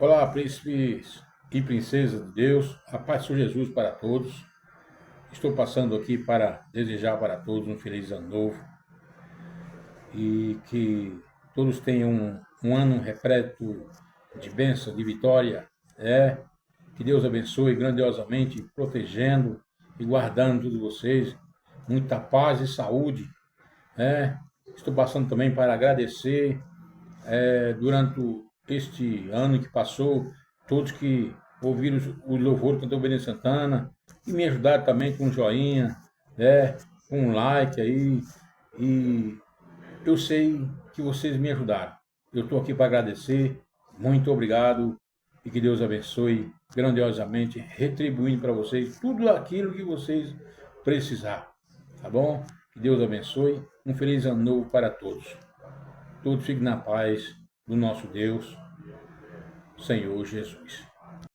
Olá, príncipes e princesas de Deus, a paz do Senhor Jesus para todos. Estou passando aqui para desejar para todos um feliz ano novo e que todos tenham um ano repleto de bênção, de vitória. Que Deus abençoe grandiosamente, protegendo e guardando todos vocês. Muita paz e saúde. Estou passando também para agradecer durante este ano que passou, todos que ouviram o louvor do cantor Benê Santana e me ajudaram também com um joinha, com um like aí. E eu sei que vocês me ajudaram. Eu estou aqui para agradecer. Muito obrigado e que Deus abençoe grandiosamente, retribuindo para vocês tudo aquilo que vocês precisar. Tá bom? Que Deus abençoe. Um feliz ano novo para todos. Todos fiquem na paz do nosso Deus, Senhor Jesus.